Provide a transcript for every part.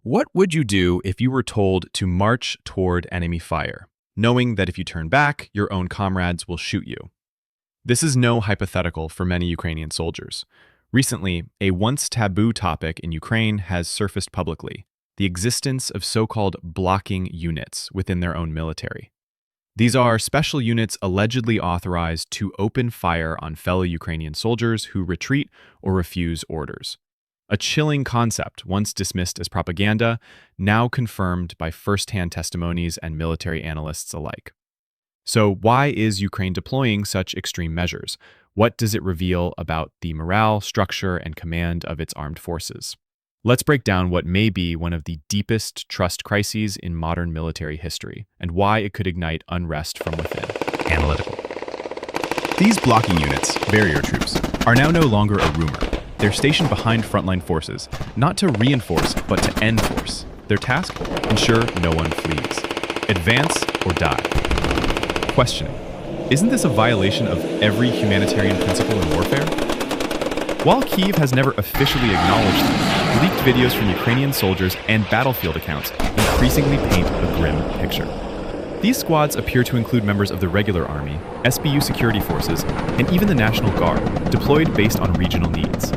What would you do if you were told to march toward enemy fire, knowing that if you turn back, your own comrades will shoot you? This is no hypothetical for many Ukrainian soldiers. Recently, a once taboo topic in Ukraine has surfaced publicly: the existence of so-called blocking units within their own military. These are special units allegedly authorized to open fire on fellow Ukrainian soldiers who retreat or refuse orders. A chilling concept, once dismissed as propaganda, now confirmed by first-hand testimonies and military analysts alike. So why is Ukraine deploying such extreme measures? What does it reveal about the morale, structure, and command of its armed forces? Let's break down what may be one of the deepest trust crises in modern military history, and why it could ignite unrest from within. Analytical. These blocking units, barrier troops, are now no longer a rumor. They're stationed behind frontline forces, not to reinforce, but to enforce. Their task? Ensure no one flees. Advance or die. Questioning. Isn't this a violation of every humanitarian principle in warfare? While Kyiv has never officially acknowledged them, leaked videos from Ukrainian soldiers and battlefield accounts increasingly paint a grim picture. These squads appear to include members of the regular army, SBU security forces, and even the National Guard, deployed based on regional needs.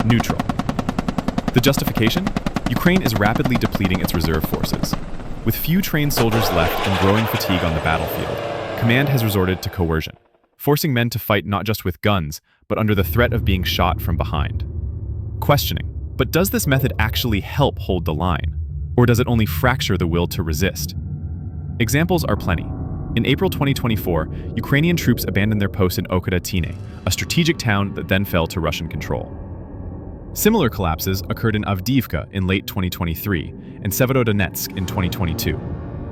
Neutral. The justification? Ukraine is rapidly depleting its reserve forces. With few trained soldiers left and growing fatigue on the battlefield, command has resorted to coercion, forcing men to fight not just with guns, but under the threat of being shot from behind. Questioning. But does this method actually help hold the line? Or does it only fracture the will to resist? Examples are plenty. In April 2024, Ukrainian troops abandoned their post in Okota-Tine, a strategic town that then fell to Russian control. Similar collapses occurred in Avdiivka in late 2023 and Severodonetsk in 2022,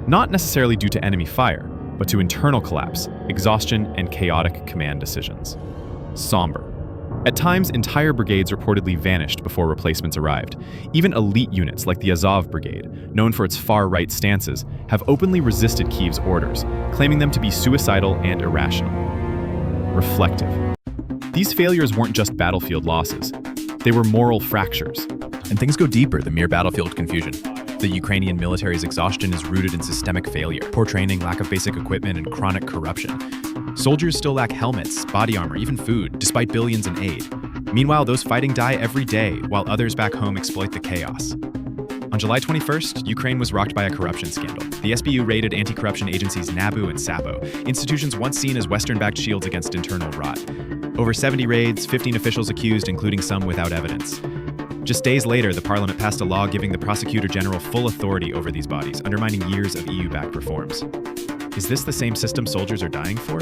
not necessarily due to enemy fire, but to internal collapse, exhaustion, and chaotic command decisions. Somber. At times, entire brigades reportedly vanished before replacements arrived. Even elite units like the Azov Brigade, known for its far-right stances, have openly resisted Kyiv's orders, claiming them to be suicidal and irrational. Reflective. These failures weren't just battlefield losses. They were moral fractures. And things go deeper than mere battlefield confusion. The Ukrainian military's exhaustion is rooted in systemic failure, poor training, lack of basic equipment, and chronic corruption. Soldiers still lack helmets, body armor, even food, despite billions in aid. Meanwhile, those fighting die every day, while others back home exploit the chaos. On July 21st, Ukraine was rocked by a corruption scandal. The SBU raided anti-corruption agencies NABU and SAPO, institutions once seen as Western-backed shields against internal rot. Over 70 raids, 15 officials accused, including some without evidence. Just days later, the parliament passed a law giving the prosecutor general full authority over these bodies, undermining years of EU-backed reforms. Is this the same system soldiers are dying for?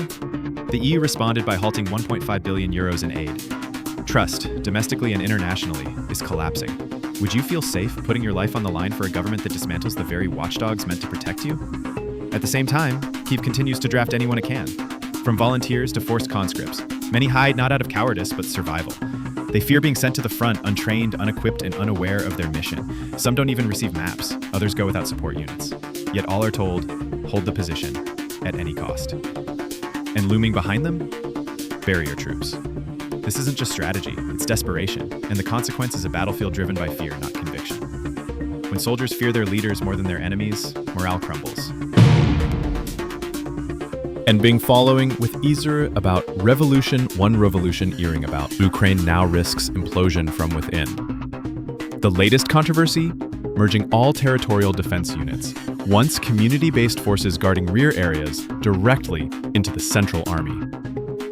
The EU responded by halting 1.5 billion euros in aid. Trust, domestically and internationally, is collapsing. Would you feel safe putting your life on the line for a government that dismantles the very watchdogs meant to protect you? At the same time, Kyiv continues to draft anyone it can. From volunteers to forced conscripts, many hide not out of cowardice but survival. They fear being sent to the front untrained, unequipped, and unaware of their mission. Some don't even receive maps. Others go without support units. Yet all are told, hold the position at any cost. And looming behind them? Barrier troops. This isn't just strategy, it's desperation, and the consequence is a battlefield driven by fear, not conviction. When soldiers fear their leaders more than their enemies, morale crumbles. And being following with Easer about revolution, one revolution earing about. Ukraine now risks implosion from within. The latest controversy? Merging all territorial defense units, once community-based forces guarding rear areas, directly into the central army.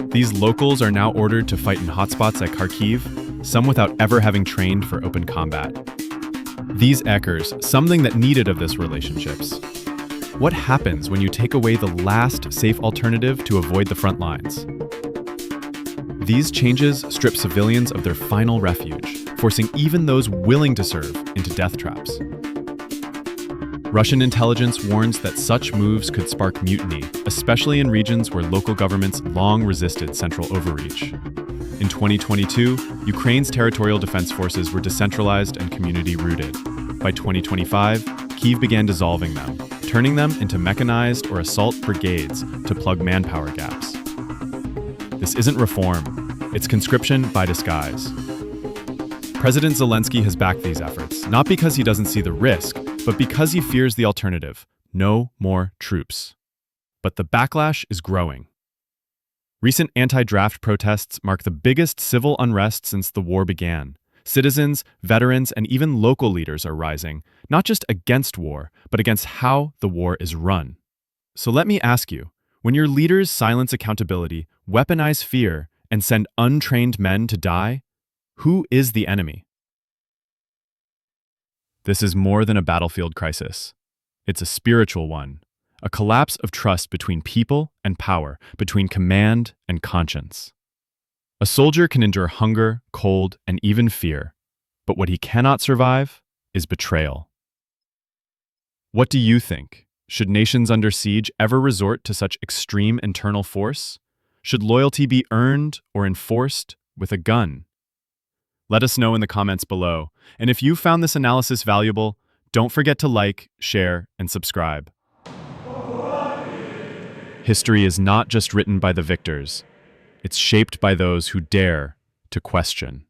These locals are now ordered to fight in hotspots like Kharkiv, some without ever having trained for open combat. These echoes something that needed of this relationships. What happens when you take away the last safe alternative to avoid the front lines? These changes strip civilians of their final refuge, forcing even those willing to serve into death traps. Russian intelligence warns that such moves could spark mutiny, especially in regions where local governments long resisted central overreach. In 2022, Ukraine's territorial defense forces were decentralized and community-rooted. By 2025, Kyiv began dissolving them, turning them into mechanized or assault brigades to plug manpower gaps. This isn't reform, it's conscription by disguise. President Zelensky has backed these efforts, not because he doesn't see the risk, but because he fears the alternative: no more troops. But the backlash is growing. Recent anti-draft protests mark the biggest civil unrest since the war began. Citizens, veterans, and even local leaders are rising, not just against war, but against how the war is run. So let me ask you, when your leaders silence accountability, weaponize fear, and send untrained men to die, who is the enemy? This is more than a battlefield crisis. It's a spiritual one, a collapse of trust between people and power, between command and conscience. A soldier can endure hunger, cold, and even fear, but what he cannot survive is betrayal. What do you think? Should nations under siege ever resort to such extreme internal force? Should loyalty be earned or enforced with a gun? Let us know in the comments below, and if you found this analysis valuable, don't forget to like, share, and subscribe. History is not just written by the victors. It's shaped by those who dare to question.